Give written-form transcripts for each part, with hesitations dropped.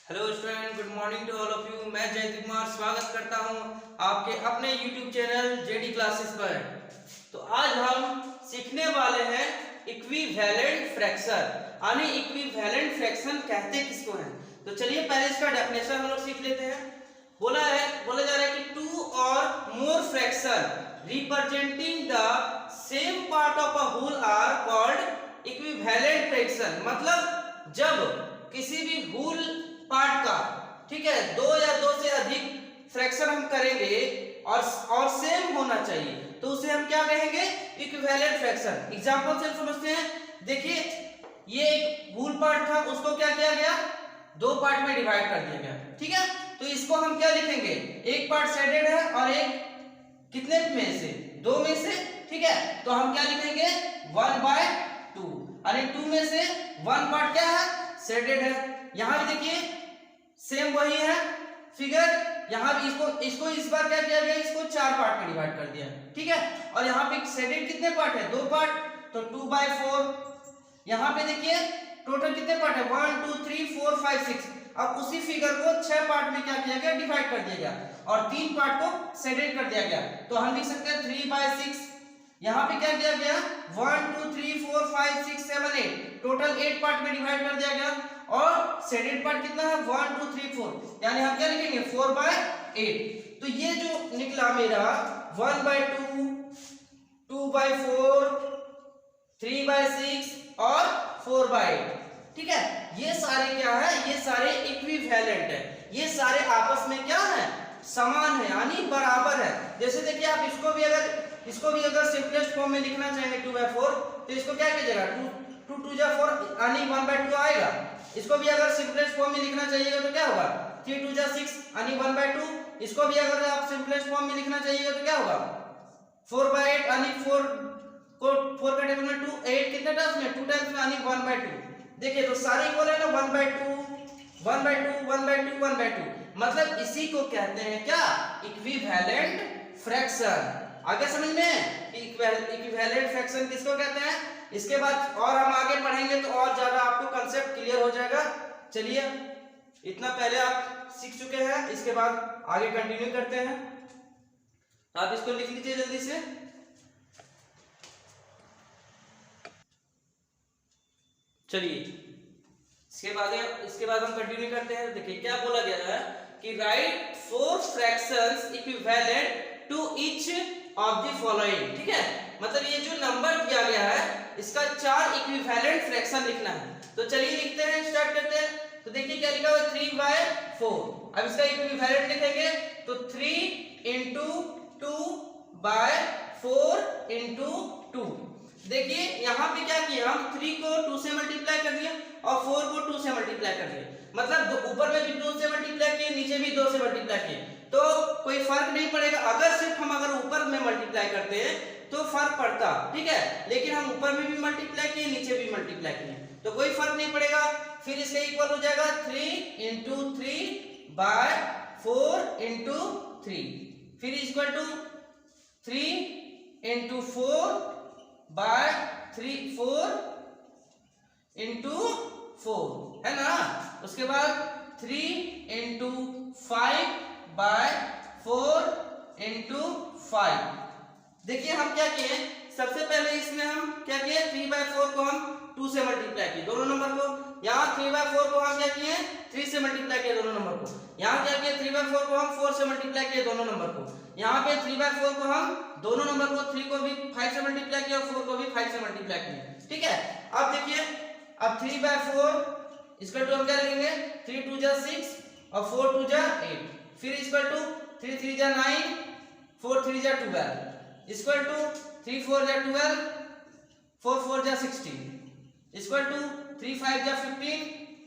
Hello student, good morning to all of you. मैं जयंत कुमार स्वागत करता हूं आपके अपने यूट्यूब चैनल जेडी क्लासेस पर। तो आज हम सीखने वाले हैं इक्विवेलेंट फ्रैक्शन, यानी इक्विवेलेंट फ्रैक्शन कहते किसको हैं। तो चलिए पहले इसका डेफिनेशन हम लोग सीख लेते हैं। बोला जा रहा है कि टू और more fraction representing the same part of a whole are called equivalent fraction. मतलब जब किसी भी होल पार्ट का, ठीक है, दो या दो से अधिक फ्रैक्शन हम करेंगे और सेम होना चाहिए तो उसे हम क्या कहेंगे, इक्विवेलेंट फ्रैक्शन। एग्जांपल से समझते हैं। देखिए ये एक होल पार्ट था, उसको क्या किया गया, दो पार्ट में डिवाइड कर दिया गया, ठीक है। तो इसको हम क्या लिखेंगे, एक पार्ट शेडेड है और एक कितने में से, दो में से, ठीक है। तो हम क्या लिखेंगे 1/2, यानी 2 में से 1 पार्ट क्या है, शेडेड है। यहां भी देखिए सेम वही है फिगर, यहां भी इसको इस बार क्या किया गया, इसको 4 पार्ट में डिवाइड कर दिया, ठीक है। और यहां पे शेडेड कितने पार्ट है, 2 पार्ट, तो 2/4। यहां पे देखिए टोटल कितने पार्ट है, 1 2 3 4 5 6। अब उसी फिगर को 6 पार्ट में क्या किया गया, डिवाइड कर दिया गया और 3 पार्ट को शेडेड कर दिया गया। तो हम लिख सकते हैं 3/6। यहां पे क्या किया गया, 1 2 3 4 5 6 7 8, टोटल 8 पार्ट में डिवाइड कर दिया गया और शेडेड पार्ट कितना है, 1 2 3 4, यानी हम क्या लिखेंगे 4/8। तो ये जो निकला मेरा 1/2, 2/4, 3/6 और 4/8, ठीक है। ये सारे क्या है, ये सारे इक्विवेलेंट है, ये सारे आपस में क्या है, समान है, यानी बराबर है। जैसे देखिए आप इसको भी अगर सिंपलेस्ट फॉर्म में लिखना चाहेंगे 2/4, तो इसको क्या कीजिएगा, 2 2 जा 4 यानी 1/2 आएगा। इसको भी अगर सिंपलेस्ट फॉर्म में लिखना चाहिएगा तो क्या होगा, 3 2 जा 6 यानी 1/2। इसको भी अगर आप सिंपलेस्ट फॉर्म में लिखना चाहिएगा तो क्या होगा, 4/8 यानी 4 का टेबल में 2, 8 कितने टाइम्स में, 2 टाइम्स में, यानी 1/2। देखिए तो सारे इक्वल है ना, 1/2 1/2 1/2 1/2, मतलब इसी को कहते हैं क्या, इक्विवेलेंट फ्रैक्शन। आगे समझ में इक्विवेलेंट फ्रैक्शन किसको कहते हैं। इसके बाद और हम आगे पढ़ेंगे तो और ज्यादा आपको कांसेप्ट क्लियर हो जाएगा। चलिए इतना पहले आप सीख चुके हैं, इसके बाद आगे कंटिन्यू करते हैं। आप इसको लिख लीजिए जल्दी से। चलिए इसके बाद हम कंटिन्यू करते हैं। देखिए क्या बोला गया है कि write 4 fractions equivalent to each of the following, ठीक है। मतलब ये जो नंबर दिया गया है इसका 4 इक्विवेलेंट फ्रैक्शन लिखना है। तो चलिए लिखते हैं, स्टार्ट करते हैं। तो देखिए क्या लिखा हुआ है, 3/4। अब इसका इक्विवेलेंट लिखेंगे तो 3 × 2/4 × 2। देखिए यहां पे क्या किया, हम 3 को 2 से मल्टीप्लाई कर दिया और 4 को 2 से मल्टीप्लाई कर दिया। मतलब ऊपर में भी 2 से मल्टीप्लाई किए, नीचे भी 2 से मल्टीप्लाई किए, तो कोई फर्क नहीं पड़ेगा। अगर सिर्फ हम ऊपर में मल्टीप्लाई करते हैं तो फर्क पड़ता, ठीक है। लेकिन हम ऊपर में भी मल्टीप्लाई किए, नीचे भी मल्टीप्लाई किए, तो कोई फर्क नहीं पड़ेगा। फिर इसका इक्वल हो जाएगा 3 × 3/4 × 3, फिर इक्वल टू 3 × 4/4 × 4, है ना। उसके बाद 3 × 5/4 × 5। देखिए हम क्या किए, सबसे पहले इसमें हम क्या किए, 3/4 को हम 2 से मल्टीप्लाई किए दोनों नंबर को। यहाँ 3/4 को हम क्या किए, 3 से मल्टीप्लाई किए दोनों नंबर को। यहाँ क्या किए, 3/4 को हम 4 से मल्टीप्लाई किए दोनों नंबर को। यहाँ पे 3/4 को हम दोनों नंबर को 3 को भी 5 से मल्टीप्लाई किया और 4 को भी 5 से मल्टीप्लाई किया, ठीक है। अब देखिए अब 3/4 इसका टू हम क्या लिखेंगे, 3 2 जा 6 और 4 2 जा 8, फिर इक्वल टू 3 3 जा 9, 4 3 जा 12, इक्वल टू 3 4 जा 12, 4 4 जा 16, इक्वल टू 3 5 जा 15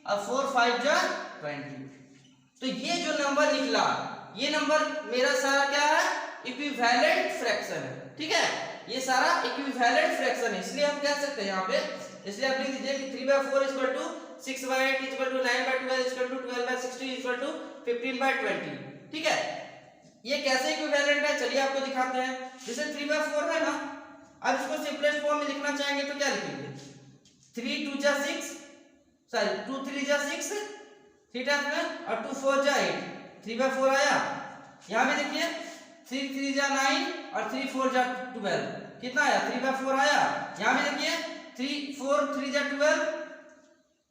और 4 5 जा 20। तो ये जो नंबर निकला, ये नंबर मेरा सारा क्या है, इक्विवेलेंट फ्रैक्शन है, ठीक है। ये सारा इक्विवेलेंट फ्रैक्शन है, इसलिए हम कह सकते हैं यहाँ पे, इसलिए आप लिख दीजिए कि 3/4 equal to 6/8 equal to 9/12 equal to 12/16 equal to 15/20, ठीक है। ये कैसे इक्विवेलेंट है, चलिए आपको दिखाते हैं। जैसे 3/4 है ना, अब इसको सिंपलेस्ट फॉर्म में लिखना चाहेंगे तो क्या लिखेंगे, 3 2 जा 6, सॉरी 2 3 जा 6, थीटा में, और 2 4 जा 8, 3/4 आया। यहाँ पे देखिए 3 3 जा 9 और 3 4 जा 12, कितना आया 3/4 आया। यहाँ पे देखिए 3 4 3 जा 12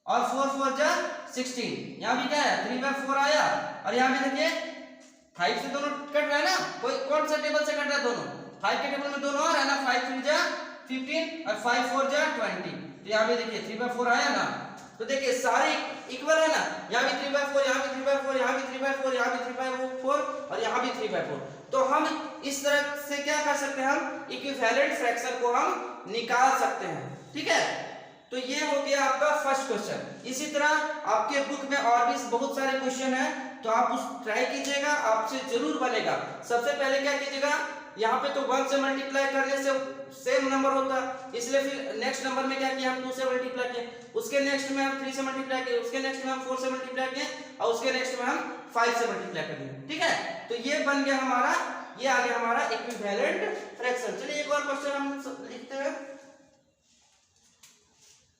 और 4 4 जा 16, यहाँ भी क्या है 3/4 आया। और यहाँ पे देखिए 5 से दोनों कट रहा है ना, कोई कौन सा टेबल से कट रहा है, दोनों 5 के टेबल में दोनों आ रहा है ना, 5 3 जा 15 और 5 4 जा 20, तो यहाँ पे देखिए 3/4 आया ना। तो देखिए सारे इक्वल है ना, यहाँ भी 3/4, यहाँ भी 3/4, यहाँ भी 3/4, यहाँ भी 3/4 और यहाँ भी 3/4। तो हम इस तरह से क्या कर सकते हैं, हम इक्विवेलेंट फ्रैक्शन को हम निकाल सकते हैं, ठीक है। तो ये हो गया आपका फर्स्ट क्वेश्चन। इसी तरह आपके बुक में और भी बहुत सारे क्वेश्चन हैं, तो आप उस ट्राई कीजिएगा, आपसे जरूर बनेगा। सबसे पहले क्या कीजिएगा, यहाँ पे तो 1 से मल्टीप्लाई करने से सेम नंबर होता है, इसलिए फिर नेक्स्ट नंबर में क्या किया हम 2 से मल्टीप्लाई किए, उसके नेक्स्ट में हम 3 से मल्टीप्लाई किए, उसके नेक्स्ट में हम 4 से मल्टीप्लाई किए और उसके नेक्स्ट में हम 5 से मल्टीप्लाई कर दिए, ठीक है। तो ये बन गया हमारा, ये आ गया हमारा इक्विवेलेंट फ्रैक्शन। चलिए एक और क्वेश्चन हम लिखते हैं,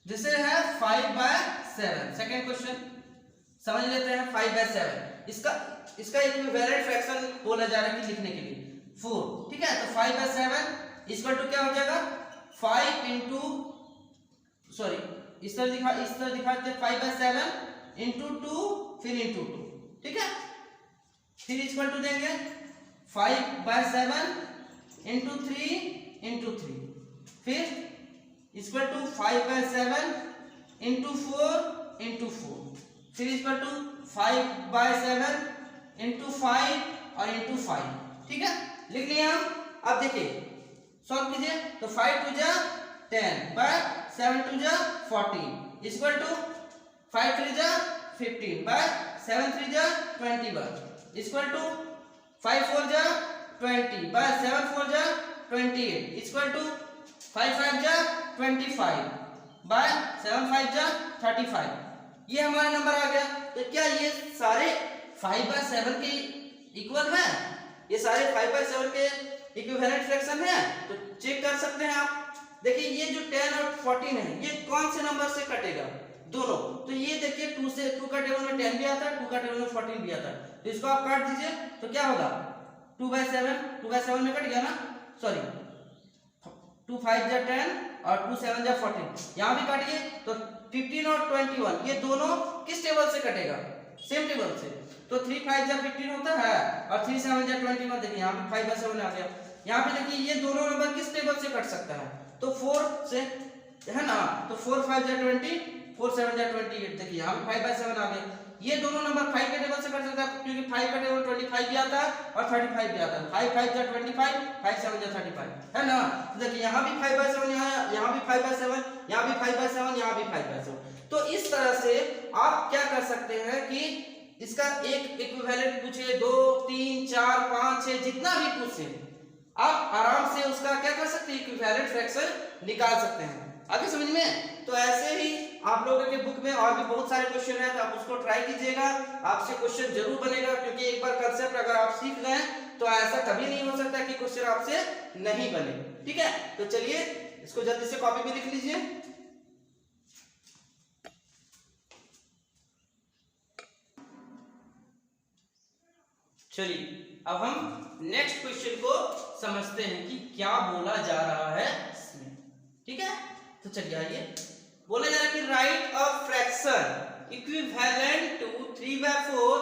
जिसे है 5/7। सेकंड क्वेश्चन समझ लेते हैं। 5/7 इसका इक्विवेलेंट फ्रैक्शन बोला जा रहा है कि लिखने के लिए 4, ठीक है। तो 5/7 इक्वल टू क्या हो जाएगा 5 इंटू, सॉरी इस तरह दिखाते हैं 5/7 इंटू 2 फिर इंटू 2, ठीक है। फिर इक्वल टू देंगे 5/7 इंटू 3 इंटू 3, फिर इक्वल टू 5/7 इंटू 4 इंटू 4, फिर इक्वल टू 5/7 इंटू 5 और इंटू 5, ठीक है। लिख लिया हम। अब देखिए सॉल्व कीजिए, तो 5 2 जा 10 बाय 7 2 जा 14 इक्वल टू 5 3 जा 15 बाय 7 3 जा 21 इक्वल टू 5 4 जा 20 बाय 7 4 जा 28 इक्वल टू 5 5 जा 25 बाय 7 5 जा 35। ये हमारा नंबर आ गया। तो क्या ये सारे 5/7 के इक्वल हैं? ये सारे 5/7 के इक्विवेलेंट फ्रैक्शन है? तो चेक कर सकते हैं आप। देखिए ये जो 10 और 14 है, ये कौन से नंबर से कटेगा? दोनों। तो ये देखिए 2 का टेबल में 10 भी आता है, 2 का टेबल में 14 भी आता है, तो इसको आप काट दीजिए तो क्या होगा 2/7 में कट गया ना, सॉरी 2 5 जा 10 और 2 7 जा 14, यहाँ भी काटिए तो 15 और 21 ये दोनों किस टेबल से कटेगा? सेम टेबल से। तो 3 5 जा 15 होता है और 3 7 जा 21, देखिए यहाँ पे 5/7 आ गया। यहाँ पे देखिए ये दोनों नंबर किस टेबल से कट सकता है? तो 4 से है ना, तो 4 5 जा 20, 4 7 जा 28, देखिए यहाँ पे 5/7 आ गया। ये दोनों नंबर 5 के टेबल से कट सकता है, क्योंकि 5 का टेबल 25 भी आता है और 35 भी आता है। 5 5 जा 25, 5 7 जा 35, है ना। तो देखिए यहाँ भी 5/7, यहाँ भी 5/7, यहाँ भी 5/7, यहाँ भी 5/7। तो इस तरह से आप क्या कर सकते हैं कि इसका एक इक्विवेलेंट पूछे, 2 3 4 5 6 जितना भी पूछे, आप आराम से उसका क्या कर सकते हैं, इक्विवेलेंट फ्रैक्शन निकाल सकते हैं। आगे समझ में? तो ऐसे ही आप लोगों के बुक में और भी बहुत सारे क्वेश्चन हैं, तो आप उसको ट्राई कीजिएगा, आपसे क्वेश्चन जरूर बनेगा, क्योंकि एक बार कंसेप्ट अगर आप सीख गए तो ऐसा कभी नहीं हो सकता कि क्वेश्चन आपसे नहीं बने, ठीक है। तो चलिए इसको जल्दी से कॉपी में लिख लीजिए। चलिए अब हम नेक्स्ट क्वेश्चन को समझते हैं कि क्या बोला जा रहा है इसमें, ठीक है। तो चलिए आइए, बोला जा रहा है कि write a fraction equivalent to 3/4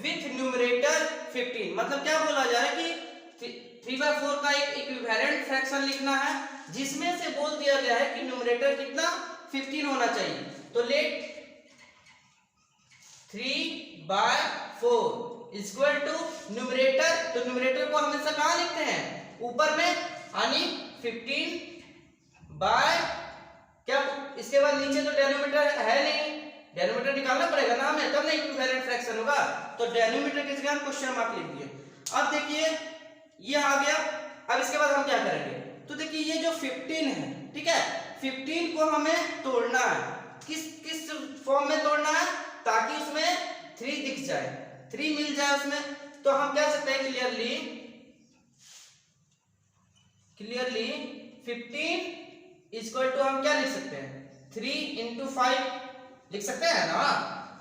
with numerator 15। मतलब क्या बोला जा रहा है कि 3/4 का एक इक्विवेलेंट फ्रैक्शन लिखना है, जिसमें से बोल दिया गया है कि न्यूमरेटर कितना 15 होना चाहिए। तो लेट 3/4 इक्वल टू न्यूमरेटर, तो न्यूमरेटर को हमेशा कहां लिखते हैं? ऊपर में, यानी 15 बाय क्या, इसके बाद नीचे तो डेनोमिनेटर है नहीं, डेनोमिनेटर निकालना पड़ेगा ना हमें, तब नहीं इक्विवेलेंट फ्रैक्शन होगा। तो डेनोमिनेटर की जगह क्वेश्चन मार्क लिख दिए। अब देखिए ये आ गया। अब इसके बाद हम क्या करेंगे? तो देखिए ये जो 15 है, ठीक है, 15 को हमें तोड़ना है। किस फॉर्म में तोड़ना है? ताकि उसमें 3 दिख जाए, 3 मिल जाए उसमें। तो हम कह सकते हैं क्लियरली 15 इक्वल टू हम क्या लिख सकते हैं? 3 into 5 लिख सकते हैं ना।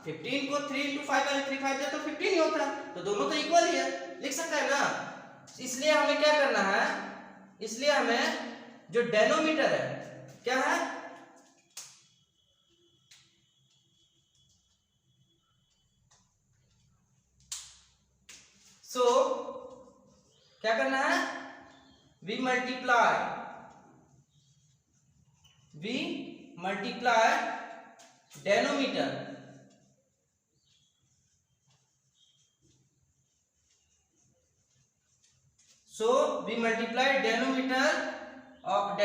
15 को 3 into 5 में 3 5 तो 15 ही होता है, तो दोनों तो इक्वल ही है, लिख सकते हैं ना। इसलिए हमें क्या करना है, इसलिए हमें जो डेनोमीटर है क्या है, सो क्या करना है, वी मल्टीप्लाई डेनोमीटर ऑफ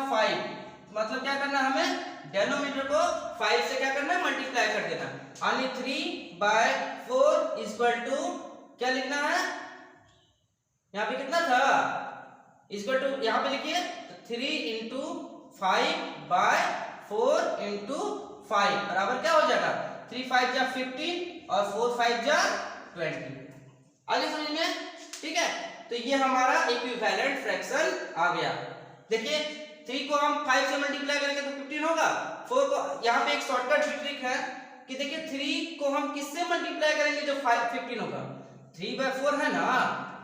5, मतलब क्या करना है, हमें डेनोमीटर को 5 से क्या करना है, मल्टीप्लाई कर देना। यानी 3/4 इक्वल टू क्या लिखना है, यहाँ पे कितना था, इक्वल टू यहाँ पे लिखिए 3 into 5/4 into 5 बराबर क्या हो जाएगा, 3 5 जा 15 और 4 5 जा 20। आगे समझ में, ठीक है। तो ये हमारा इक्विवेलेंट फ्रैक्शन आ गया। देखिए 3 को हम 5 से मल्टीप्लाई करेंगे तो 15 होगा। 4 को यहाँ पे एक शॉर्टकट ट्रिक है कि देखिए 3 को हम किससे मल्टीप्लाई करेंगे जो 15 होगा, 3/4 है ना,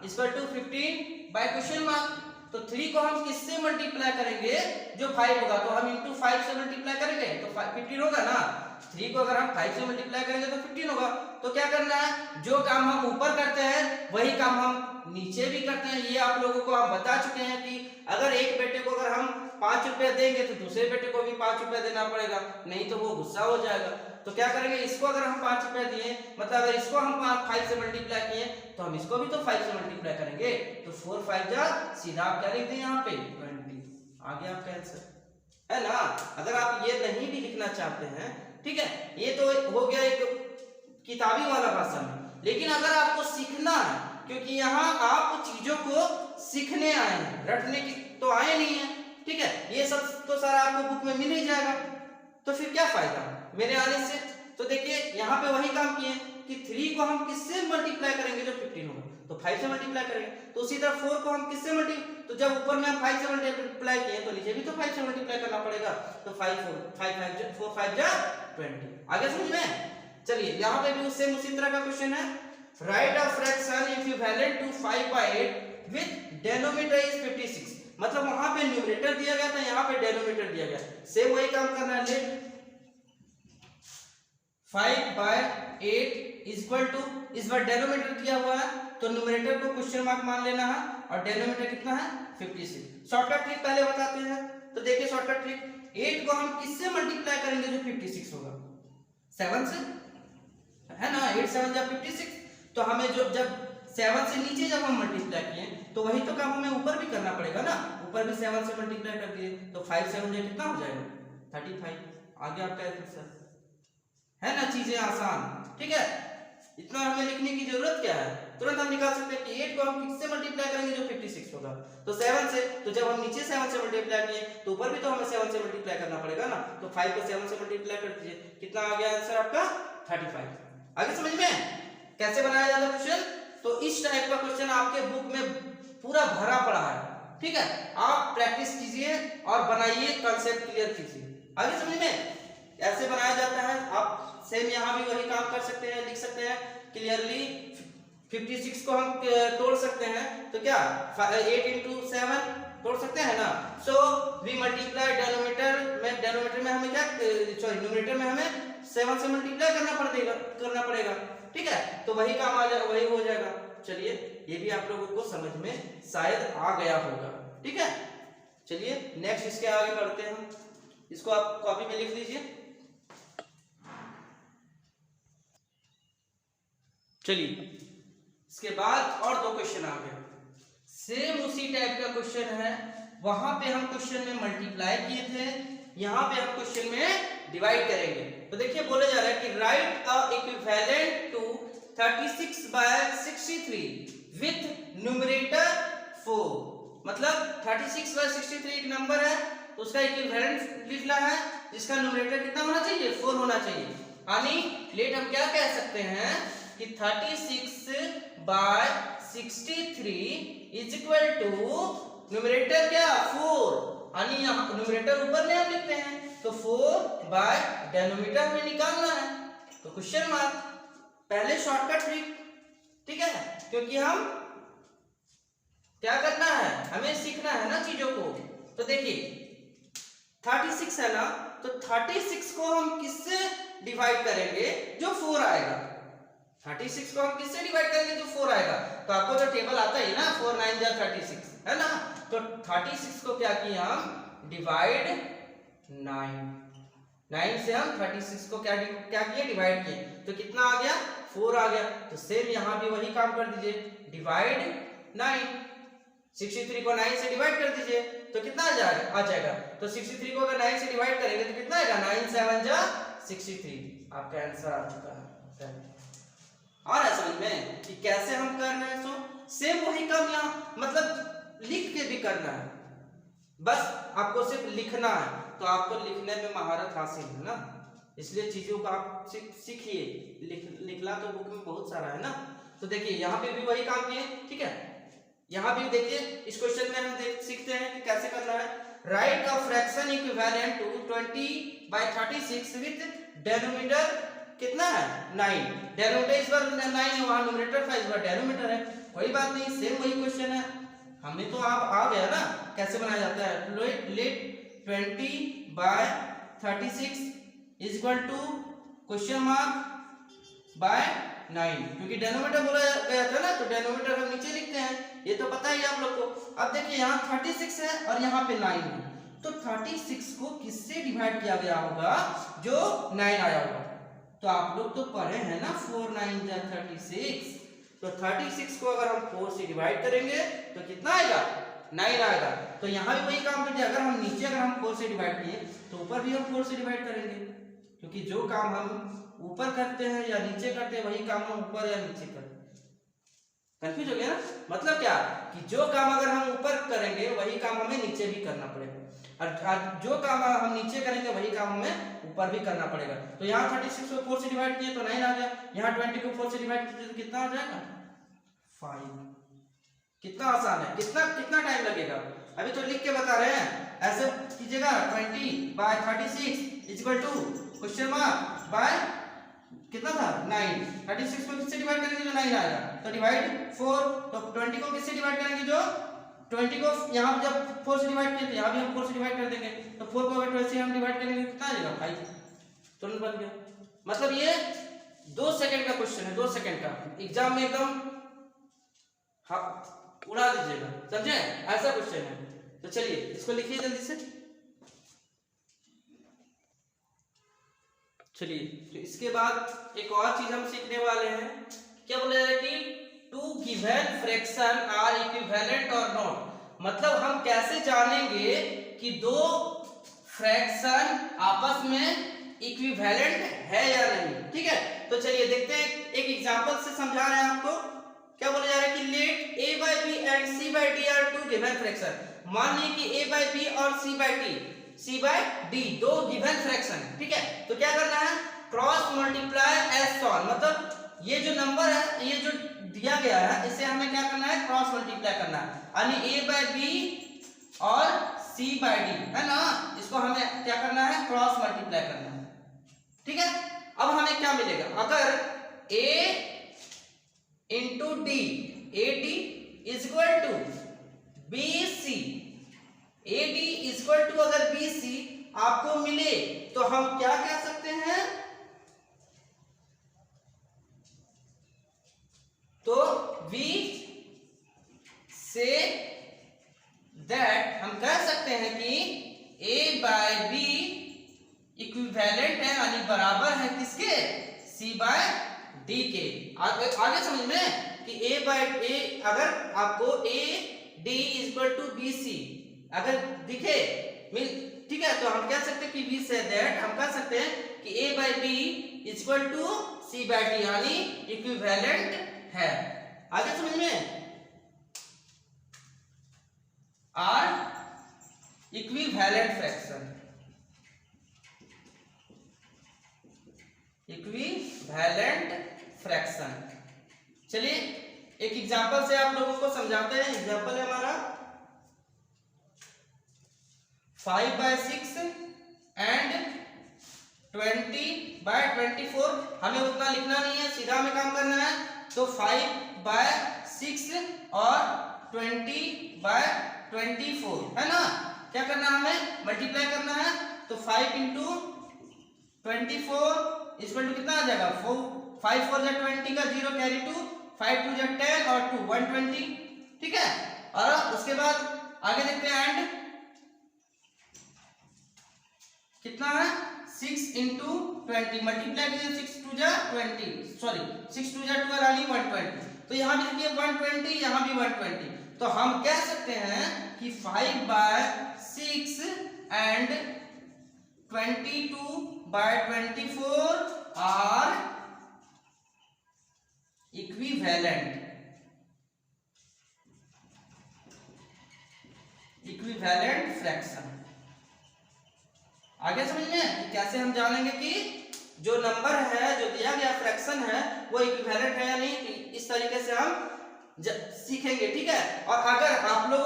इक्वल टू 15/? तो 3 को हम किससे मल्टीप्लाई करेंगे जो 5 होगा, तो हम इंटू 5 से मल्टीप्लाई करेंगे तो 15 होगा ना। 3 को अगर हम 5 से मल्टीप्लाई करेंगे तो 15 होगा। तो क्या करना है, जो काम हम ऊपर करते हैं वही काम हम नीचे भी करते हैं। ये आप लोगों को आप बता चुके हैं कि अगर एक बेटे को अगर हम 5 रुपए देंगे तो दूसरे बेटे को भी 5 रुपए देना पड़ेगा, नहीं तो वो गुस्सा हो जाएगा। तो क्या करेंगे, इसको अगर हम 5 रुपए दिए, मतलब अगर इसको हम 5 से मल्टीप्लाई किए तो हम इसको भी तो 5 से मल्टीप्लाई करेंगे। तो 4 5 जा सीधा आप क्या लिख दें यहाँ पे 20, आ गया आपका आंसर, है ना। अगर आप ये नहीं भी लिखना चाहते हैं, ठीक है, ये तो हो गया एक किताबी वाला भाषा में। लेकिन अगर आपको सीखना है, क्योंकि यहाँ आप चीजों को सीखने आए हैं, रटने की तो आए नहीं है, ठीक है, ये सब तो सारा आपको बुक में मिल ही जाएगा, तो फिर क्या फायदा मेरे आने से। तो देखिए यहाँ पे वही काम किए कि 3 को हम किससे मल्टीप्लाई करेंगे जो 15 होगा, तो 5 से मल्टीप्लाई करेंगे। तो उसी तरह 4 को हम किससे तो जब ऊपर में हम 5 से मल्टीप्लाई किए तो नीचे भी तो 5 से मल्टीप्लाई करना पड़ेगा। तो 4 5 जा 20। आगे समझ में, चलिए यहाँ पे भी सेम उसी तरह का क्वेश्चन है, write a fraction equivalent to 5/8 with denominator is 56। मतलब वहां पे न्यूमरेटर दिया गया था, यहाँ पे डेनोमीटर दिया गया, सेम वही काम करना है। लेट 5/8 इक्वल टू, इस बार डेनोमीटर दिया हुआ है तो न्यूमरेटर को क्वेश्चन मार्क मान लेना है और डेनोमीटर कितना है 56। शॉर्टकट ट्रिक पहले बताते हैं। तो देखिए शॉर्टकट ट्रिक, 8 को हम किससे मल्टीप्लाई करेंगे जो 56 होगा, 7 से, है ना। 8 7 जा 56। तो हमें जो जब 7 से नीचे जब हम मल्टीप्लाई किए तो वही तो काम हमें ऊपर भी करना पड़ेगा ना, ऊपर भी 7 से मल्टीप्लाई कर दिए तो 5 7 जा कितना हो जाएगा 35। आगे आपका आंसर है ना, चीजें आसान, ठीक है। इतना हमें लिखने की जरूरत क्या है, तुरंत हम निकाल सकते हैं कि 8 को हम किससे मल्टीप्लाई करेंगे जो 56 होगा, तो 7 से। तो जब हम नीचे 7 से मल्टीप्लाई किए तो ऊपर भी तो हमें 7 से मल्टीप्लाई करना पड़ेगा ना। तो 5 को 7 से मल्टीप्लाई कर दीजिए, कितना आ गया आंसर आपका 35। आगे समझ में कैसे बनाया जाता है क्वेश्चन। तो इस टाइप का क्वेश्चन आपके बुक में पूरा भरा पड़ा है, ठीक है। आप प्रैक्टिस कीजिए और बनाइए, कंसेप्ट क्लियर कीजिए। आगे समझ में ऐसे बनाया जाता है। आप सेम यहाँ भी वही काम कर सकते हैं, लिख सकते हैं क्लियरली। 56 को हम तोड़ सकते हैं तो क्या 8 into 7 तोड़ सकते हैं ना। सो वी मल्टीप्लाई डेनोमीटर में हमें क्या, सॉरी न्यूमरेटर में हमें 7 से मल्टीप्लाई करना पड़ेगा, ठीक है। तो वही काम आ जाएगा, वही हो जाएगा। चलिए ये भी आप लोगों को समझ में शायद आ गया होगा, ठीक है। चलिए नेक्स्ट इसके आगे बढ़ते हैं, इसको आप कॉपी में लिख लीजिए। चलिए इसके बाद और 2 क्वेश्चन आ गए, सेम उसी टाइप का क्वेश्चन है। वहां पे हम क्वेश्चन में मल्टीप्लाई किए थे, यहाँ पे हम क्वेश्चन में डिवाइड करेंगे। तो देखिए बोले जा रहा है कि write a equivalent to 36/63 with numerator 4। मतलब 36/63 एक नंबर है तो उसका इक्विवेलेंट लिखना है, जिसका न्यूमरेटर कितना होना चाहिए 4 होना चाहिए। यानी लेट हम क्या कह सकते हैं कि 36/63 इज इक्वल टू न्यूमरेटर क्या 4, यानी यहाँ न्यूमरेटर ऊपर में हम लिखते हैं तो 4 बाय डेनोमीटर में निकालना है। तो क्वेश्चन मार्क पहले शॉर्टकट ट्रिक, ठीक है, क्योंकि हम क्या करना है, हमें सीखना है ना चीजों को। तो देखिए 36 है ना, तो 36 को हम किससे डिवाइड करेंगे, जो 4 आएगा। 36 को हम किससे डिवाइड करेंगे, जो 4 आएगा। तो आपको जो टेबल आता है ना 4 9 जा 36 है ना, तो 36 को क्या किया हम डिवाइड 9 से हम 36 को क्या किए डिवाइड किए, तो कितना आ गया 4 आ गया। तो सेम यहां भी वही काम कर दीजिए, डिवाइड 9, 63 को 9 से डिवाइड कर दीजिए तो कितना आ जाएगा। तो 63 को अगर 9 से डिवाइड करेंगे तो कितना आएगा, 9 7 जा 63। आपका आंसर आ चुका है। और समझ में कि कैसे हम कर रहे हैं, तो सेम वही काम यहाँ मतलब लिख के भी करना है, बस आपको सिर्फ लिखना है। तो आपको लिखने में महारत हासिल है ना, इसलिए चीजों को आप सीखिए। लिखना तो बुक में बहुत सारा है ना। तो देखिए यहाँ पे भी वही काम किए, ठीक है। यहाँ भी देखिए इस क्वेश्चन में हम सीखते हैं कि कैसे करना है। Write a fraction equivalent to 20/36 with denominator कितना है 9, डेनोमिनेटर इस बार 9 है, वहां न्यूमरेटर था, इस बार डेनोमिनेटर है। कोई बात नहीं, सेम वही क्वेश्चन है, हमें तो आप आ गया ना कैसे बनाया जाता है। Let 20/36 is equal to question mark by 9, क्योंकि डेनोमिनेटर बोला गया था ना, तो डेनोमिनेटर हम नीचे लिखते हैं, ये तो पता ही है आप लोग को। अब देखिए यहाँ 36 है और यहाँ पे 9 है, तो 36 को किससे डिवाइड किया गया होगा, जो 9 आया होगा। तो आप लोग तो पढ़े हैं ना 4 9 जा 36, तो 36 को अगर हम 4 से डिवाइड करेंगे तो कितना आएगा 9 आएगा। तो यहाँ भी वही काम करते हैं, अगर हम नीचे अगर हम 4 से डिवाइड किए तो ऊपर भी हम 4 से डिवाइड करेंगे, क्योंकि जो काम हम ऊपर करते हैं या नीचे करते हैं वही काम हम ऊपर या नीचे करते हैं। कंफ्यूज हो गया ना, मतलब क्या कि जो काम अगर हम ऊपर करेंगे वही काम हमें नीचे भी करना पड़ेगा, और जो काम हम नीचे करेंगे वही काम हमें ऊपर भी करना पड़ेगा। तो यहाँ 36 को 4 से डिवाइड किए तो 9 आ गया, यहाँ 20 को 4 से डिवाइड किए तो कितना आ जाएगा 5। कितना आसान है, कितना टाइम लगेगा, अभी तो लिख के बता रहे हैं। ऐसे कीजिएगा 20/36 is equal to question mark by कितना था 9, 36 को किससे डिवाइड करेंगे जो 9 आएगा, तो डिवाइड 4, तो 20 को किससे डिवाइड करेंगे, जो 20 को यहाँ जब 4 से डिवाइड किए तो यहाँ भी हम 4 से डिवाइड कर देंगे, तो 4 को अगर 12 से हम डिवाइड करेंगे कितना आ जाएगा 5, तुरंत बन गया। मतलब ये 2 सेकंड का क्वेश्चन है, 2 सेकंड का, एग्जाम में एकदम हाँ उड़ा दीजिएगा, समझे, ऐसा क्वेश्चन है। तो चलिए इसको लिखिए जल्दी से। चलिए तो इसके बाद एक और चीज हम सीखने वाले हैं, क्या बोला जा रहा है कि two given fraction are equivalent or not. मतलब हम कैसे जानेंगे कि दो फ्रैक्शन आपस में इक्विवेलेंट है या नहीं, ठीक है। तो चलिए देखते हैं, एक एग्जांपल से समझा रहे हैं आपको। क्या बोला जा रहा है कि late a by b and c by d are two given fraction। मान लीजिए कि a by b और c by d दो गिवन फ्रैक्शन, ठीक है। तो क्या करना है, क्रॉस मल्टीप्लाई एस सॉल्व, मतलब ये जो नंबर है, ये जो दिया गया है, इसे हमें क्या करना है, क्रॉस मल्टीप्लाई करना है, यानी a by b और c by d है ना, इसको हमें क्या करना है, क्रॉस मल्टीप्लाई करना है, ठीक है। अब हमें क्या मिलेगा, अगर a into d, a d is equal to b c, a d is equal to अगर बी सी आपको मिले तो हम क्या कह सकते हैं, तो वी से दैट हम कह सकते हैं कि ए बाय बी इक्विवेलेंट है, यानी बराबर है किसके, सी बाय डी के। आगे समझ में कि a बाय a, अगर आपको a d is equal to b c अगर दिखे मिल, ठीक है, तो हम कह सकते हैं कि v से दैट हम कह सकते हैं कि a by b is equal to c by d, यानी इक्विवेलेंट है। आगे समझ में, are equivalent fraction, equivalent fraction. चलिए एक एग्जांपल से आप लोगों को समझाते हैं। एग्जांपल है हमारा 5/6 एंड 20/24 हमें उतना लिखना नहीं है, सीधा हमें काम करना है। तो 5/6 और 20/24 है ना, क्या करना है हमें मल्टीप्लाई करना है। तो 5 × 24 इक्वल टू कितना आ जाएगा 4, 5 4 जा 20 का 0 कैरी 2, 5 2 जा 10 और 2 120, ठीक है। और उसके बाद आगे देखते हैं एंड कितना है 6 × 20 मल्टीप्लाई कीजिए, 6 2 जा 20 सॉरी 6 2 जा 12 यानी 120। तो यहाँ भी देखिए 120, यहाँ भी 120। तो हम कह सकते हैं कि 5/6 एंड 22/24 आर इक्विवेलेंट फ्रैक्शन। आगे समझ में कि कैसे हम जानेंगे कि जो नंबर है, जो दिया गया फ्रैक्शन है वो इक्विवेलेंट है या नहीं, इस तरीके से हम सीखेंगे, ठीक है। और अगर आप लोग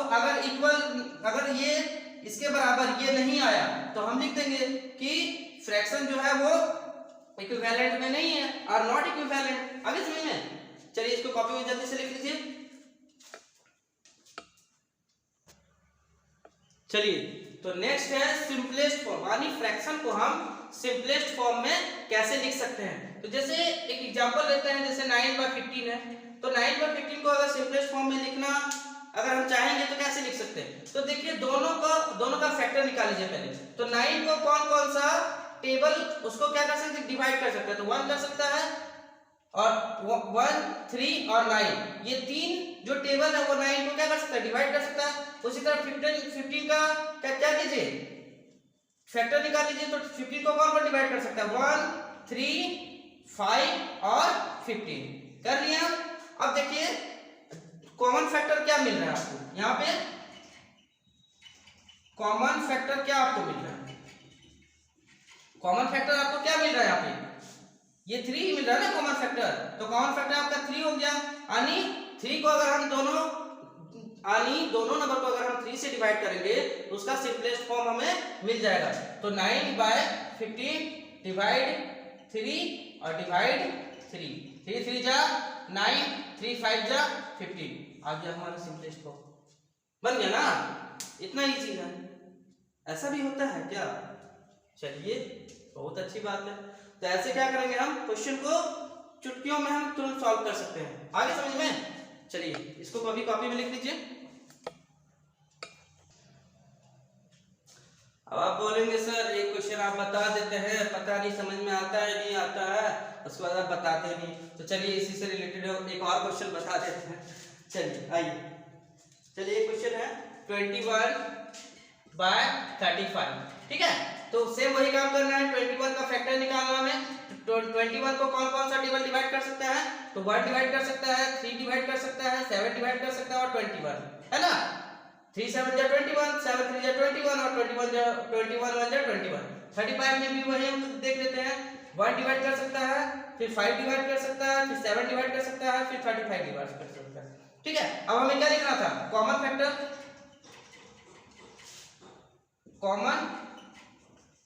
अगर ये इसके बराबर ये नहीं आया तो हम लिख देंगे कि फ्रैक्शन जो है वो इक्विवेलेंट में नहीं है, आर नॉट इक्विवेलेंट। आगे समझ में, चलिए इसको कॉपी में जल्दी से लिख लीजिए। चलिए तो नेक्स्ट है सिंपलेस्ट फॉर्म, यानी फ्रैक्शन को हम सिंपलेस्ट फॉर्म में कैसे लिख सकते हैं। तो जैसे एक एग्जांपल लेते हैं, जैसे 9/15 है। तो 9/15 को अगर सिंपलेस्ट फॉर्म में लिखना अगर हम चाहेंगे तो कैसे लिख सकते हैं। तो देखिए दोनों का फैक्टर निकाल लीजिए पहले। तो 9 को कौन सा टेबल उसको क्या कर सकते हैं, डिवाइड कर सकते हैं। तो 1 कर सकता है और 1 3 और 9 ये तीन जो टेबल है वो 9 को क्या कर सकता है, डिवाइड कर सकता है। उसी तरह 15 का क्या कीजिए फैक्टर निकाल लीजिए। तो 15 को कौन डिवाइड कर सकता है, 1 3 5 और 15 कर लिया। अब देखिए कॉमन फैक्टर क्या मिल रहा है आपको, यहाँ पे कॉमन फैक्टर क्या आपको मिल रहा है, कॉमन फैक्टर आपको क्या मिल रहा है यहाँ पे, ये 3 मिल रहा है ना कॉमन फैक्टर। तो कॉमन फैक्टर आपका 3 हो गया, यानी 3 को अगर हम दोनों नंबर को अगर हम 3 से डिवाइड करेंगे तो उसका सिंपलेस्ट फॉर्म हमें मिल जाएगा। तो 9/15 डिवाइड 3 और डिवाइड 3 3 3 जा 9 3 5 जा 15 आ गया हमारा सिंपलेस्ट फॉर्म, बन गया ना। इतना इजी है, ऐसा भी होता है क्या, चलिए बहुत अच्छी बात है। तो ऐसे क्या करेंगे हम क्वेश्चन को चुटकियों में हम तुरंत सॉल्व कर सकते हैं। आगे समझ में, चलिए इसको कॉपी में लिख लीजिए। अब आप बोलेंगे सर एक क्वेश्चन आप बता देते हैं, पता नहीं समझ में आता है नहीं आता है, उसके बाद आप बताते नहीं। तो चलिए इसी से रिलेटेड एक और क्वेश्चन बता देते हैं। चलिए आइए, चलिए क्वेश्चन है 21/35, ठीक है। तो सेम वही काम करना है, 21 का फैक्टर निकालना है। 21 को कौन सा टेबल डिवाइड कर सकता है, तो 1 डिवाइड कर सकता है, 3 डिवाइड कर सकता है, 7 डिवाइड कर सकता है और 21 है ना। 3 7 जा 21, 7 3 जा 21 और 21 1 जा 21। 35 में भी वही हम देख लेते हैं, 1 डिवाइड कर सकता है, फिर 5 डिवाइड कर सकता है, फिर 7 डिवाइड कर सकता है, फिर 35 डिवाइड कर सकता है, ठीक है। अब हमें क्या लिखना था, कॉमन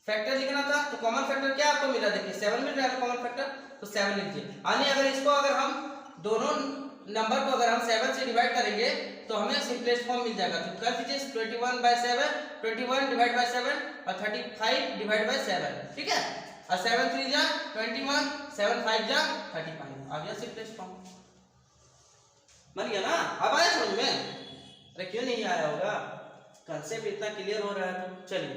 फैक्टर लिखना था। तो कॉमन फैक्टर क्या आपको मिला, देखिए 7 मिल रहा है कॉमन फैक्टर, तो 7 लिखिए। यानी अगर इसको अगर हम दोनों नंबर को अगर हम 7 से डिवाइड करेंगे तो हमें सिंपलेस्ट फॉर्म मिल जाएगा। तो कर दीजिए 21/7, 21 डिवाइड बाय 7 और 35 डिवाइड बाय 7, ठीक है। और 7 3 जा 21, 7 5 जा 35 आ गया सिंपलेस्ट फॉर्म, बन गया ना। अब आया समझ में, अरे क्यों नहीं आया होगा, कंसेप्ट इतना क्लियर हो रहा है। तो चलिए